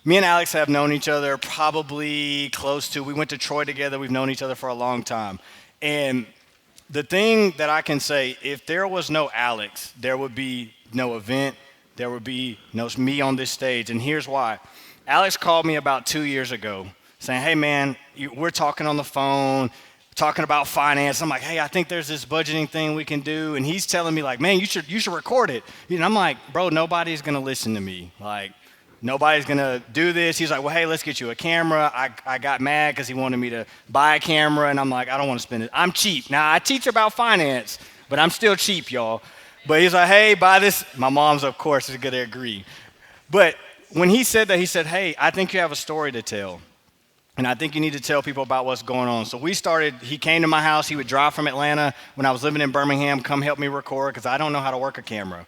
Me and Alex have known each other probably close to, we went to Troy together. We've known each other for a long time. And the thing that I can say, if there was no Alex, there would be no event, there would be no me on this stage. And here's why. Alex called me about 2 years ago saying, hey man, we're talking on the phone, talking about finance. I'm like, hey, I think there's this budgeting thing we can do. And he's telling me like, man, you should record it. I'm like, bro, nobody's gonna listen to me. Like, nobody's gonna do this. He's like, well, hey, let's get you a camera. I got mad because he wanted me to buy a camera, and I'm like, I don't want to spend it. I'm cheap. Now I teach about finance, but I'm still cheap, y'all. But he's like, hey, buy this. My mom's, of course, is gonna agree. But when he said that, he said, hey, I think you have a story to tell. And I think you need to tell people about what's going on. So we started, he came to my house. He would drive from Atlanta when I was living in Birmingham, come help me record, because I don't know how to work a camera.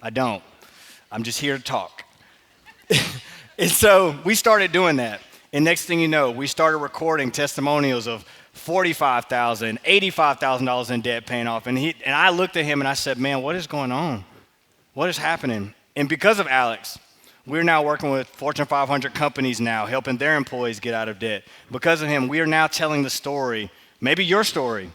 I don't. I'm just here to talk. And so we started doing that. And next thing you know, we started recording testimonials of $45,000, $85,000 in debt paying off. And I looked at him and I said, man, what is going on? What is happening? And because of Alex, we're now working with Fortune 500 companies now, helping their employees get out of debt. Because of him, we are now telling the story, maybe your story,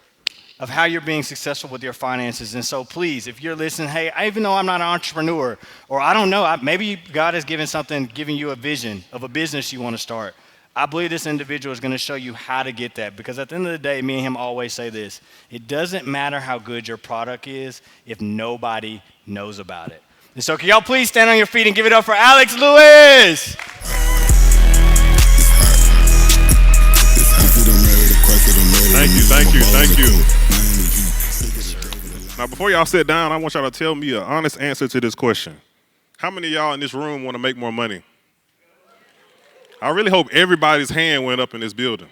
of how you're being successful with your finances. And so please, if you're listening, hey, even though I'm not an entrepreneur, or I don't know, maybe God has giving you a vision of a business you want to start. I believe this individual is going to show you how to get that, because at the end of the day, me and him always say this: it doesn't matter how good your product is if nobody knows about it. And so can y'all please stand on your feet and give it up for Alex Lewis? Thank you. Now, before y'all sit down, I want y'all to tell me an honest answer to this question. How many of y'all in this room want to make more money? I really hope everybody's hand went up in this building.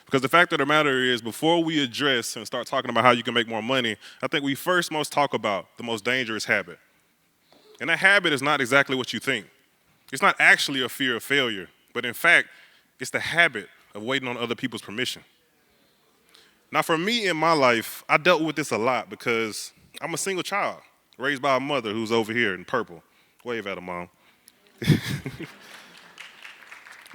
Because the fact of the matter is, before we address and start talking about how you can make more money, I think we first must talk about the most dangerous habit. And that habit is not exactly what you think. It's not actually a fear of failure, but in fact, it's the habit of waiting on other people's permission. Now, for me in my life, I dealt with this a lot because I'm a single child, raised by a mother who's over here in purple. Wave at her, Mom.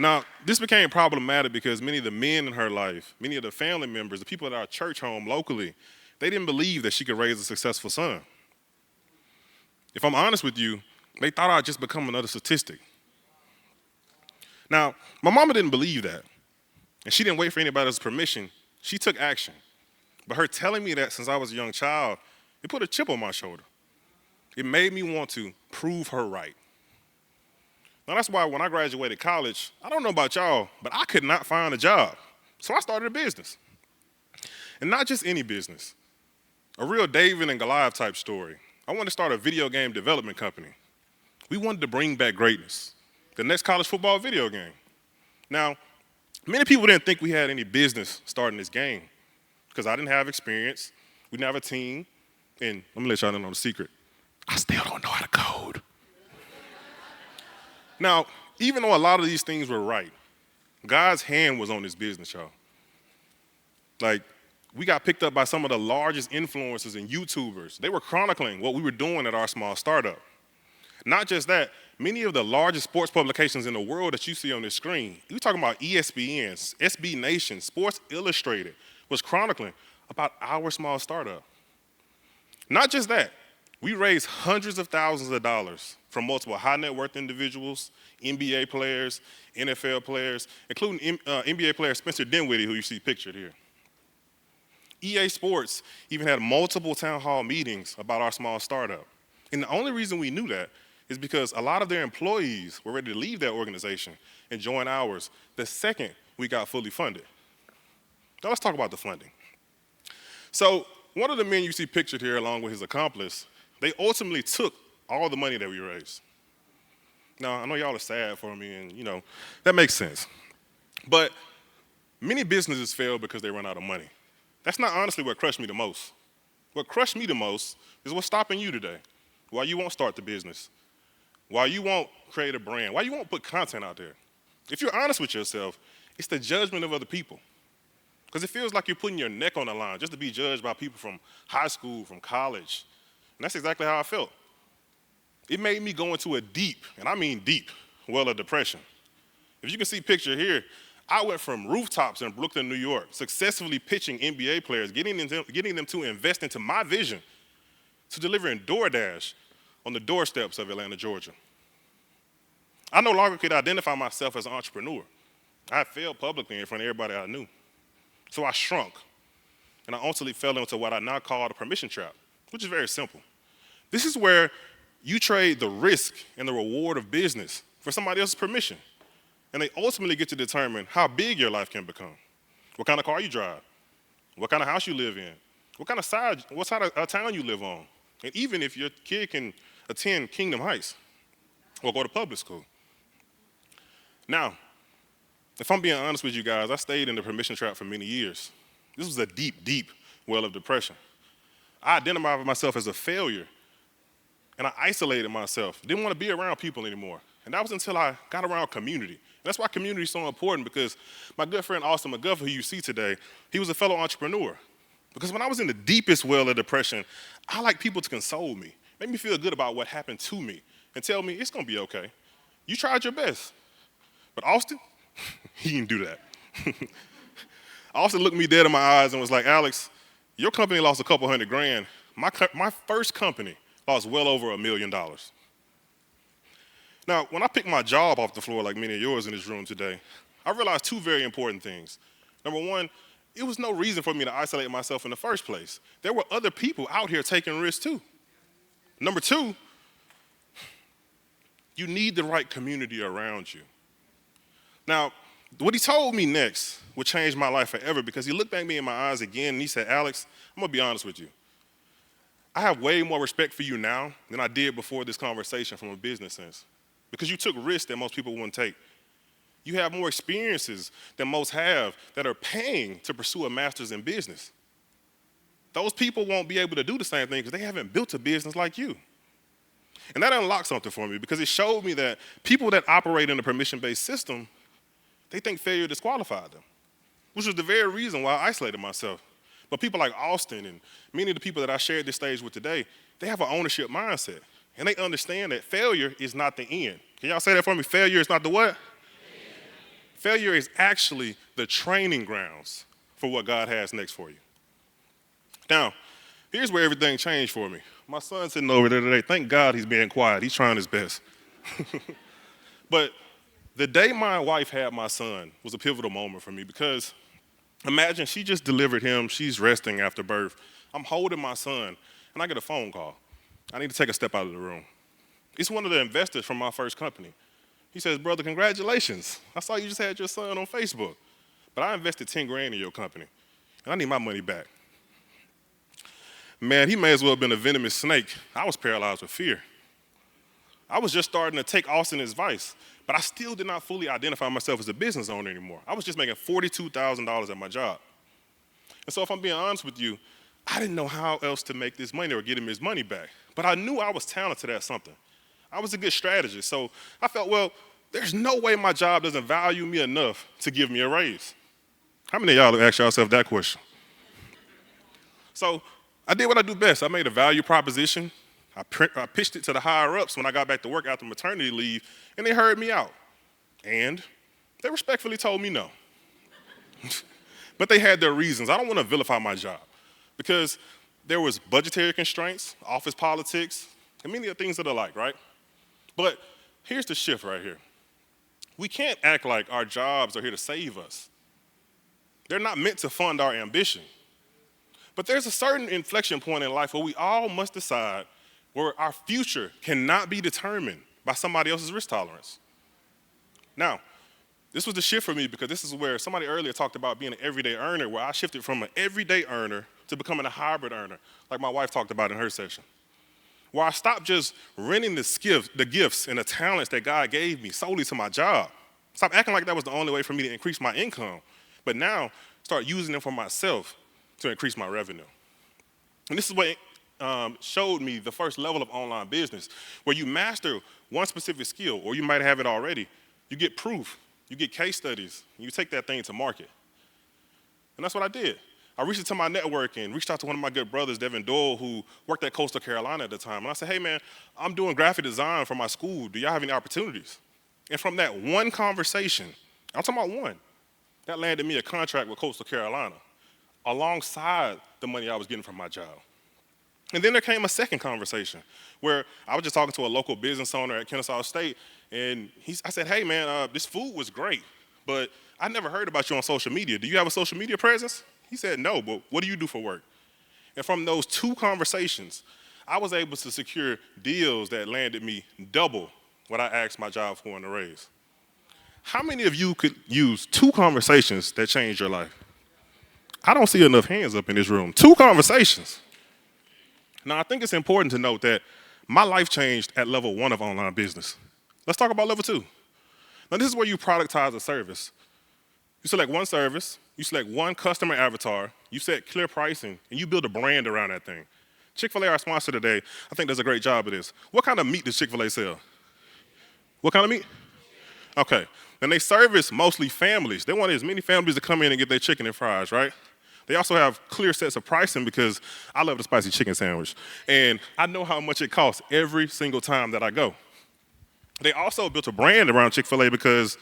Now, this became problematic because many of the men in her life, many of the family members, the people at our church home locally, they didn't believe that she could raise a successful son. If I'm honest with you, they thought I'd just become another statistic. Now, my mama didn't believe that, and she didn't wait for anybody's permission. She took action. But her telling me that since I was a young child, it put a chip on my shoulder. It made me want to prove her right. Now, that's why when I graduated college, I don't know about y'all, but I could not find a job. So I started a business. And not just any business, a real David and Goliath type story. I wanted to start a video game development company. We wanted to bring back greatness, the next college football video game. Now, many people didn't think we had any business starting this game because I didn't have experience. We didn't have a team. And let me let y'all know the secret. I still don't know how to code. Now, even though a lot of these things were right, God's hand was on this business, y'all. Like, we got picked up by some of the largest influencers and YouTubers. They were chronicling what we were doing at our small startup. Not just that, many of the largest sports publications in the world that you see on this screen, we're talking about ESPN, SB Nation, Sports Illustrated, was chronicling about our small startup. Not just that, we raised hundreds of thousands of dollars from multiple high net worth individuals, NBA players, NFL players, including NBA player Spencer Dinwiddie, who you see pictured here. EA Sports even had multiple town hall meetings about our small startup. And the only reason we knew that is because a lot of their employees were ready to leave that organization and join ours the second we got fully funded. Now let's talk about the funding. So one of the men you see pictured here along with his accomplice, they ultimately took all the money that we raised. Now, I know y'all are sad for me, and that makes sense. But many businesses fail because they run out of money. That's not honestly what crushed me the most. What crushed me the most is what's stopping you today. Why you won't start the business. Why you won't create a brand. Why you won't put content out there. If you're honest with yourself, it's the judgment of other people. Because it feels like you're putting your neck on the line just to be judged by people from high school, from college. And that's exactly how I felt. It made me go into a deep, and I mean deep, well of depression. If you can see picture here, I went from rooftops in Brooklyn, New York, successfully pitching NBA players, getting them to invest into my vision, to delivering DoorDash on the doorsteps of Atlanta, Georgia. I no longer could identify myself as an entrepreneur. I failed publicly in front of everybody I knew. So I shrunk, and I ultimately fell into what I now call the permission trap, which is very simple. This is where you trade the risk and the reward of business for somebody else's permission. And they ultimately get to determine how big your life can become, what kind of car you drive, what kind of house you live in, what side of town you live on, and even if your kid can attend Kingdom Heights or go to public school. Now, if I'm being honest with you guys, I stayed in the permission trap for many years. This was a deep, deep well of depression. I identified myself as a failure, and I isolated myself. Didn't want to be around people anymore. And that was until I got around community. And that's why community is so important, because my good friend Austin McGuffey, who you see today, he was a fellow entrepreneur. Because when I was in the deepest well of depression, I like people to console me, make me feel good about what happened to me, and tell me it's going to be okay. You tried your best. But Austin, he didn't do that. Austin looked me dead in my eyes and was like, Alex, your company lost a couple $100,000. My first company lost well over $1 million. Now, when I picked my job off the floor, like many of yours in this room today, I realized two very important things. Number one, it was no reason for me to isolate myself in the first place. There were other people out here taking risks too. Number two, you need the right community around you. Now, what he told me next would change my life forever, because he looked back me in my eyes again and he said, Alex, I'm gonna be honest with you. I have way more respect for you now than I did before this conversation from a business sense, because you took risks that most people wouldn't take. You have more experiences than most have that are paying to pursue a master's in business. Those people won't be able to do the same thing because they haven't built a business like you. And that unlocked something for me, because it showed me that people that operate in a permission-based system, they think failure disqualified them, which was the very reason why I isolated myself. But people like Austin and many of the people that I shared this stage with today, they have an ownership mindset. And they understand that failure is not the end. Can y'all say that for me? Failure is not the what? Failure is actually the training grounds for what God has next for you. Now, here's where everything changed for me. My son's sitting over there today. Thank God he's being quiet. He's trying his best. But the day my wife had my son was a pivotal moment for me, because imagine she just delivered him. She's resting after birth. I'm holding my son, and I get a phone call. I need to take a step out of the room. It's one of the investors from my first company. He says, brother, congratulations. I saw you just had your son on Facebook, but I invested $10,000 in your company, and I need my money back. Man, he may as well have been a venomous snake. I was paralyzed with fear. I was just starting to take Austin's advice, but I still did not fully identify myself as a business owner anymore. I was just making $42,000 at my job. And so if I'm being honest with you, I didn't know how else to make this money or get him his money back. But I knew I was talented at something. I was a good strategist. So I felt, well, there's no way my job doesn't value me enough to give me a raise. How many of y'all have asked yourself that question? So I did what I do best. I made a value proposition. I pitched it to the higher-ups when I got back to work after maternity leave, and they heard me out. And they respectfully told me no. But they had their reasons. I don't want to vilify my job, because there was budgetary constraints, office politics, and many of the things that are like, right? But here's the shift right here. We can't act like our jobs are here to save us. They're not meant to fund our ambition. But there's a certain inflection point in life where we all must decide where our future cannot be determined by somebody else's risk tolerance. Now, this was the shift for me, because this is where somebody earlier talked about being an everyday earner, where I shifted from an everyday earner to becoming a hybrid earner, like my wife talked about in her session. Where I stopped just renting the gifts and the talents that God gave me solely to my job. Stop acting like that was the only way for me to increase my income, but now start using them for myself to increase my revenue. And this is what showed me the first level of online business, where you master one specific skill, or you might have it already. You get proof, you get case studies, and you take that thing to market. And that's what I did. I reached into my network and reached out to one of my good brothers, Devin Doyle, who worked at Coastal Carolina at the time. And I said, hey man, I'm doing graphic design for my school. Do y'all have any opportunities? And from that one conversation, I'm talking about one, that landed me a contract with Coastal Carolina alongside the money I was getting from my job. And then there came a second conversation where I was just talking to a local business owner at Kennesaw State, and I said, hey man, this food was great, but I never heard about you on social media. Do you have a social media presence? He said, no, but what do you do for work? And from those two conversations, I was able to secure deals that landed me double what I asked my job for in a raise. How many of you could use two conversations that changed your life? I don't see enough hands up in this room. Two conversations. Now, I think it's important to note that my life changed at level 1 of online business. Let's talk about level 2. Now, this is where you productize a service. You select one service, you select one customer avatar, you set clear pricing, and you build a brand around that thing. Chick-fil-A, our sponsor today, I think does a great job of this. What kind of meat does Chick-fil-A sell? What kind of meat? Okay. And they service mostly families. They want as many families to come in and get their chicken and fries, right? They also have clear sets of pricing because I love the spicy chicken sandwich. And I know how much it costs every single time that I go. They also built a brand around Chick-fil-A because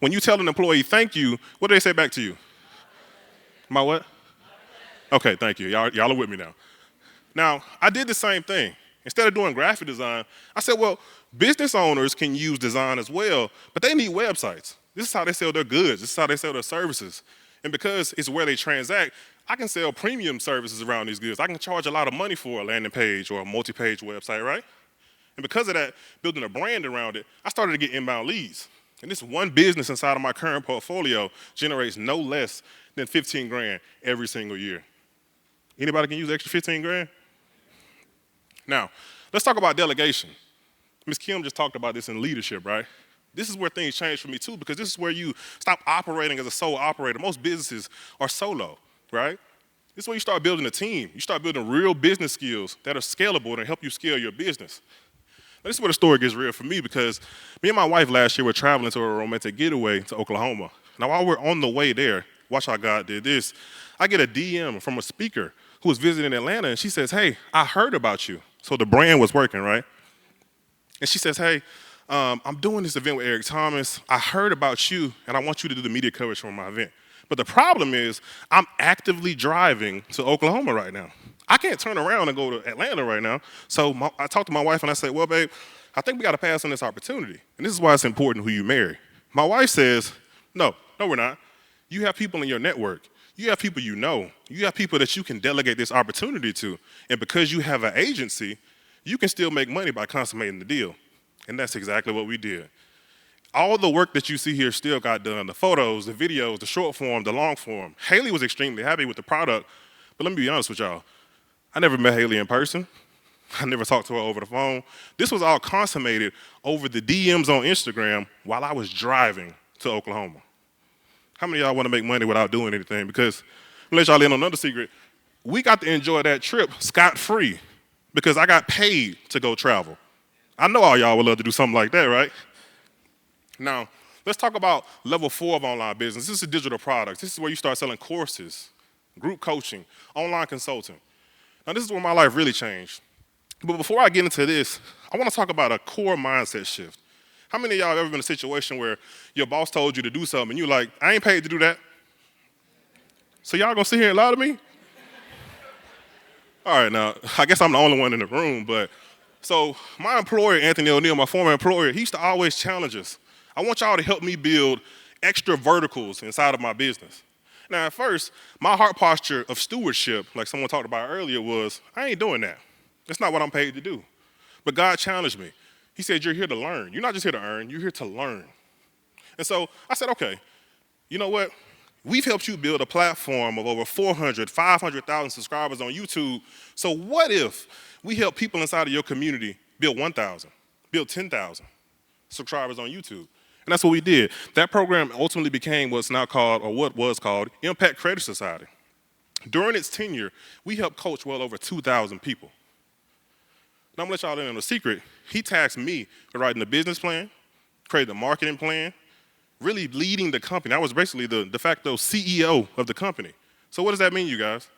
when you tell an employee thank you, what do they say back to you? My what? Okay, thank you. Y'all are with me now. Now, I did the same thing. Instead of doing graphic design, I said, well, business owners can use design as well, but they need websites. This is how they sell their goods. This is how they sell their services. And because it's where they transact, I can sell premium services around these goods. I can charge a lot of money for a landing page or a multi-page website, right? And because of that, building a brand around it, I started to get inbound leads. And this one business inside of my current portfolio generates no less than 15 grand every single year. Anybody can use extra 15 grand? Now, let's talk about delegation. Ms. Kim just talked about this in leadership, right? This is where things change for me too, because this is where you stop operating as a sole operator. Most businesses are solo, right? This is where you start building a team. You start building real business skills that are scalable and help you scale your business. Now, this is where the story gets real for me because me and my wife last year were traveling to a romantic getaway to Oklahoma. Now, while we're on the way there, watch how God did this. I get a DM from a speaker who was visiting Atlanta, and she says, hey, I heard about you. So the brand was working, right? And she says, hey, I'm doing this event with Eric Thomas. I heard about you, and I want you to do the media coverage for my event. But the problem is I'm actively driving to Oklahoma right now. I can't turn around and go to Atlanta right now. So I talked to my wife, and I said, well, babe, I think we got to pass on this opportunity. And this is why it's important who you marry. My wife says, no, we're not. You have people in your network. You have people you know. You have people that you can delegate this opportunity to. And because you have an agency, you can still make money by consummating the deal. And that's exactly what we did. All the work that you see here still got done, the photos, the videos, the short form, the long form. Haley was extremely happy with the product, but let me be honest with y'all. I never met Haley in person. I never talked to her over the phone. This was all consummated over the DMs on Instagram while I was driving to Oklahoma. How many of y'all want to make money without doing anything? Because, let me let y'all in on another secret. We got to enjoy that trip scot-free because I got paid to go travel. I know all y'all would love to do something like that, right? Now, let's talk about level 4 of online business. This is digital products. This is where you start selling courses, group coaching, online consulting. Now, this is where my life really changed. But before I get into this, I want to talk about a core mindset shift. How many of y'all have ever been in a situation where your boss told you to do something and you're like, I ain't paid to do that? So y'all gonna sit here and lie to me? All right, now, I guess I'm the only one in the room, but so my employer, Anthony O'Neill, my former employer, he used to always challenge us. I want y'all to help me build extra verticals inside of my business. Now, at first, my heart posture of stewardship, like someone talked about earlier, was I ain't doing that. That's not what I'm paid to do. But God challenged me. He said, you're here to learn. You're not just here to earn, you're here to learn. And so I said, okay, you know what? We've helped you build a platform of over 400, 500,000 subscribers on YouTube. So what if we help people inside of your community build 1,000, build 10,000 subscribers on YouTube? And that's what we did. That program ultimately became what's now called, or what was called, Impact Creator Society. During its tenure, we helped coach well over 2,000 people. Now, I'm going to let y'all in on a secret. He tasked me with writing the business plan, creating the marketing plan, really leading the company. I was basically the de facto CEO of the company. So what does that mean, you guys?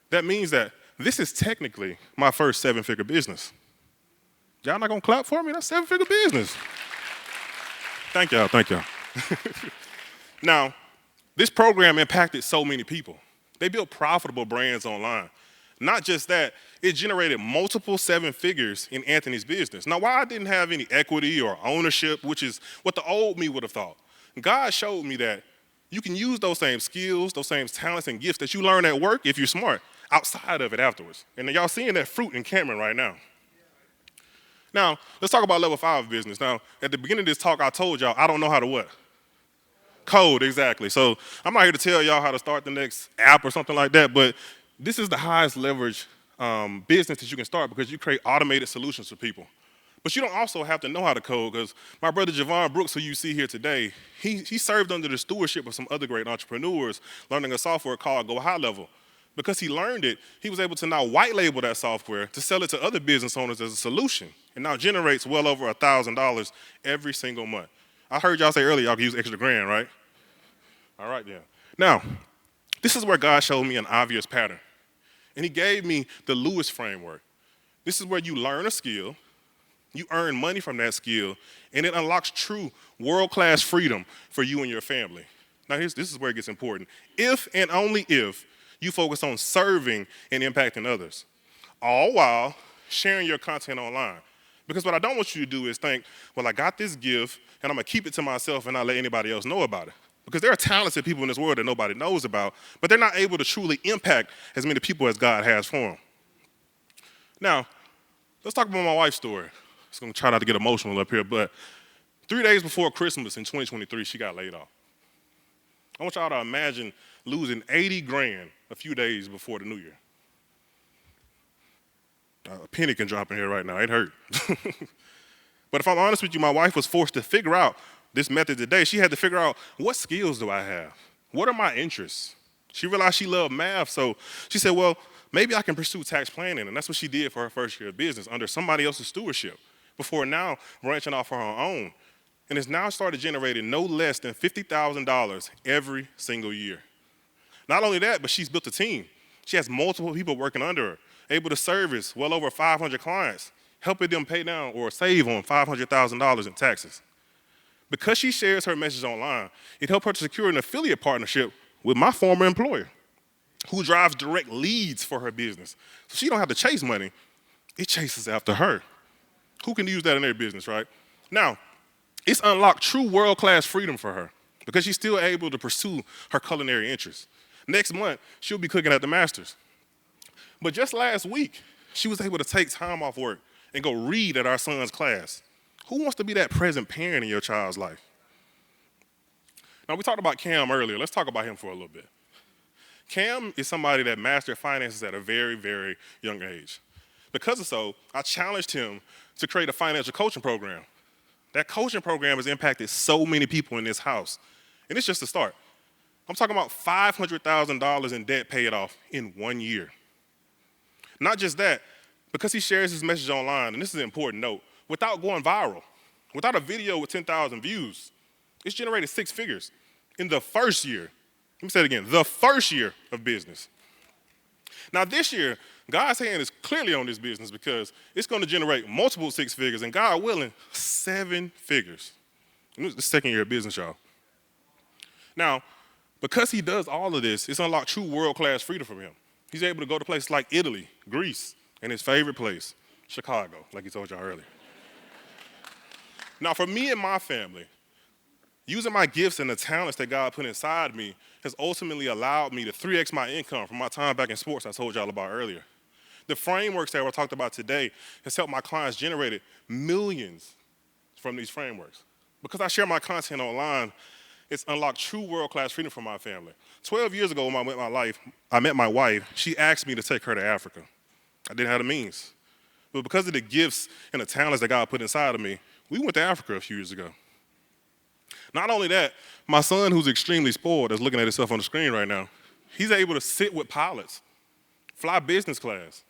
That means that this is technically my first 7-figure business. Y'all not going to clap for me? That's 7-figure business. Thank y'all. Thank y'all. Now, this program impacted so many people. They built profitable brands online. Not just that, it generated multiple seven figures in Anthony's business. Now, while I didn't have any equity or ownership, which is what the old me would have thought, God showed me that you can use those same skills, those same talents and gifts that you learn at work if you're smart, outside of it afterwards. And y'all seeing that fruit in Cameron right now. Now, let's talk about level 5 business. Now, at the beginning of this talk, I told y'all I don't know how to what? Code, exactly. So I'm not here to tell y'all how to start the next app or something like that, but this is the highest leverage business that you can start because you create automated solutions for people. But you don't also have to know how to code because my brother Javon Brooks, who you see here today, he served under the stewardship of some other great entrepreneurs, learning a software called Go High Level. Because he learned it, he was able to now white label that software to sell it to other business owners as a solution. And now generates well over $1,000 every single month. I heard y'all say earlier y'all can use extra grand, right? All right, then. Now, this is where God showed me an obvious pattern. And he gave me the Lewis framework. This is where you learn a skill, you earn money from that skill, and it unlocks true world-class freedom for you and your family. Now, this is where it gets important. If and only if you focus on serving and impacting others, all while sharing your content online. Because what I don't want you to do is think, well, I got this gift, and I'm going to keep it to myself and not let anybody else know about it. Because there are talented people in this world that nobody knows about, but they're not able to truly impact as many people as God has for them. Now, let's talk about my wife's story. I'm going to try not to get emotional up here, but 3 days before Christmas in 2023, she got laid off. I want y'all to imagine losing 80 grand a few days before the new year. A penny can drop in here right now, it hurt. But if I'm honest with you, my wife was forced to figure out this method today. She had to figure out, what skills do I have? What are my interests? She realized she loved math, so she said, well, maybe I can pursue tax planning. And that's what she did for her first year of business under somebody else's stewardship before now branching off on her own. And has now started generating no less than $50,000 every single year. Not only that, but she's built a team. She has multiple people working under her, able to service well over 500 clients, helping them pay down or save on $500,000 in taxes. Because she shares her message online, it helped her to secure an affiliate partnership with my former employer, who drives direct leads for her business. So she don't have to chase money, it chases after her. Who can use that in their business, right? Now, it's unlocked true world-class freedom for her because she's still able to pursue her culinary interests. Next month, she'll be cooking at the Masters. But just last week, she was able to take time off work and go read at our son's class. Who wants to be that present parent in your child's life? Now, we talked about Cam earlier. Let's talk about him for a little bit. Cam is somebody that mastered finances at a very, very young age. Because of so, I challenged him to create a financial coaching program. That coaching program has impacted so many people in this house. And it's just the start. I'm talking about $500,000 in debt paid off in 1 year. Not just that, because he shares his message online, and this is an important note, without going viral, without a video with 10,000 views, it's generated 6 figures in the first year. Let me say it again, the first year of business. Now this year, God's hand is clearly on this business because it's going to generate multiple 6 figures, and God willing, 7 figures. And this is the second year of business, y'all. Now, because he does all of this, it's unlocked true world-class freedom from him. He's able to go to places like Italy, Greece, and his favorite place, Chicago, like he told y'all earlier. Now, for me and my family, using my gifts and the talents that God put inside me has ultimately allowed me to 3x my income from my time back in sports I told y'all about earlier. The frameworks that we talked about today has helped my clients generate millions from these frameworks. Because I share my content online, it's unlocked true world-class freedom for my family. 12 years ago when I met my wife, she asked me to take her to Africa. I didn't have the means. But because of the gifts and the talents that God put inside of me, we went to Africa a few years ago. Not only that, my son, who's extremely spoiled, that's looking at himself on the screen right now, he's able to sit with pilots, fly business class.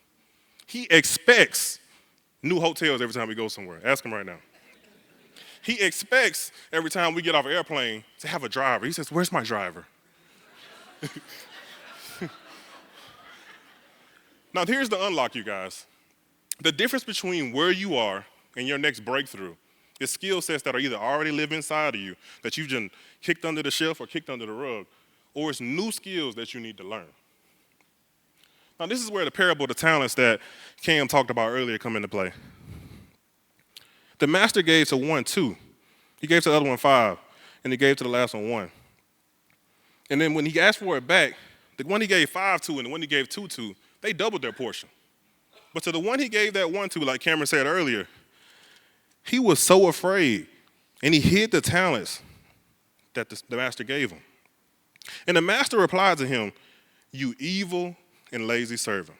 He expects new hotels every time we go somewhere. Ask him right now. He expects every time we get off an airplane to have a driver. He says, where's my driver? Now, here's the unlock, you guys. The difference between where you are and your next breakthrough It's skill sets that are either already live inside of you that you just kicked under the shelf or kicked under the rug, or it's new skills that you need to learn. Now, this is where the parable of the talents that Cam talked about earlier come into play. The master gave to one 2. He gave to the other one 5, and he gave to the last one 1. And then when he asked for it back, the one he gave 5 to and the one he gave 2 to, they doubled their portion. But to the one he gave that 1 to, like Cameron said earlier, he was so afraid, and he hid the talents that the master gave him. And the master replied to him, "You evil and lazy servant."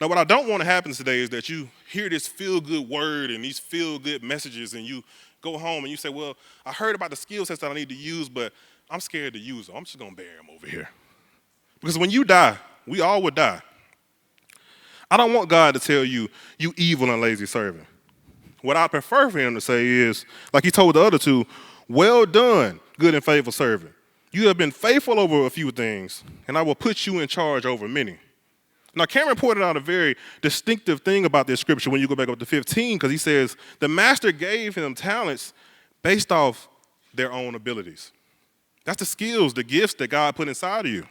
Now, what I don't want to happen today is that you hear this feel-good word and these feel-good messages, and you go home and you say, well, I heard about the skill sets that I need to use, but I'm scared to use them. I'm just going to bury them over here. Because when you die, we all would die. I don't want God to tell you, you evil and lazy servant. What I prefer for him to say is, like he told the other 2, well done, good and faithful servant. You have been faithful over a few things, and I will put you in charge over many. Now, Cameron pointed out a very distinctive thing about this scripture when you go back up to 15, because he says, the master gave him talents based off their own abilities. That's the skills, the gifts that God put inside of you.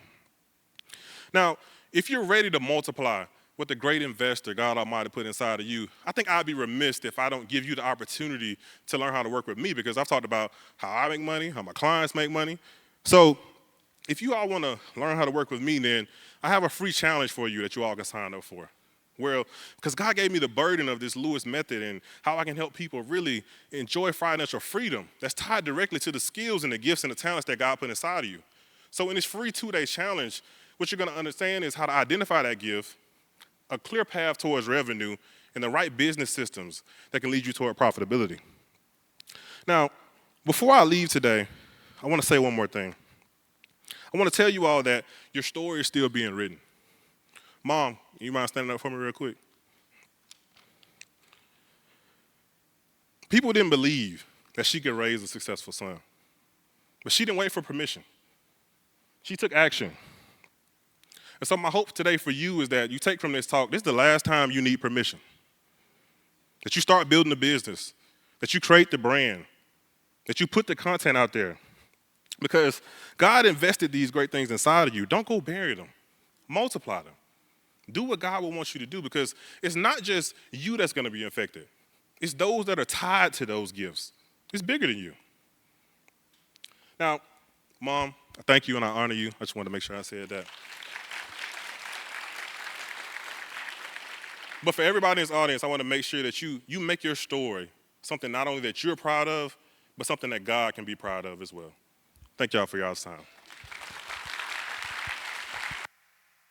Now, if you're ready to multiply what the great investor God Almighty put inside of you, I think I'd be remiss if I don't give you the opportunity to learn how to work with me, because I've talked about how I make money, how my clients make money. So if you all want to learn how to work with me, then I have a free challenge for you that you all can sign up for. Well, because God gave me the burden of this Lewis method and how I can help people really enjoy financial freedom that's tied directly to the skills and the gifts and the talents that God put inside of you. So in this free 2-day challenge, what you're going to understand is how to identify that gift, a clear path towards revenue, and the right business systems that can lead you toward profitability. Now, before I leave today, I want to say one more thing. I want to tell you all that your story is still being written. Mom, you mind standing up for me real quick? People didn't believe that she could raise a successful son, but she didn't wait for permission. She took action. And so my hope today for you is that you take from this talk, this is the last time you need permission. That you start building a business, that you create the brand, that you put the content out there. Because God invested these great things inside of you. Don't go bury them. Multiply them. Do what God will want you to do, because it's not just you that's going to be affected. It's those that are tied to those gifts. It's bigger than you. Now, Mom, I thank you and I honor you. I just wanted to make sure I said that. But for everybody in this audience, I want to make sure that you make your story something not only that you're proud of, but something that God can be proud of as well. Thank y'all for y'all's time.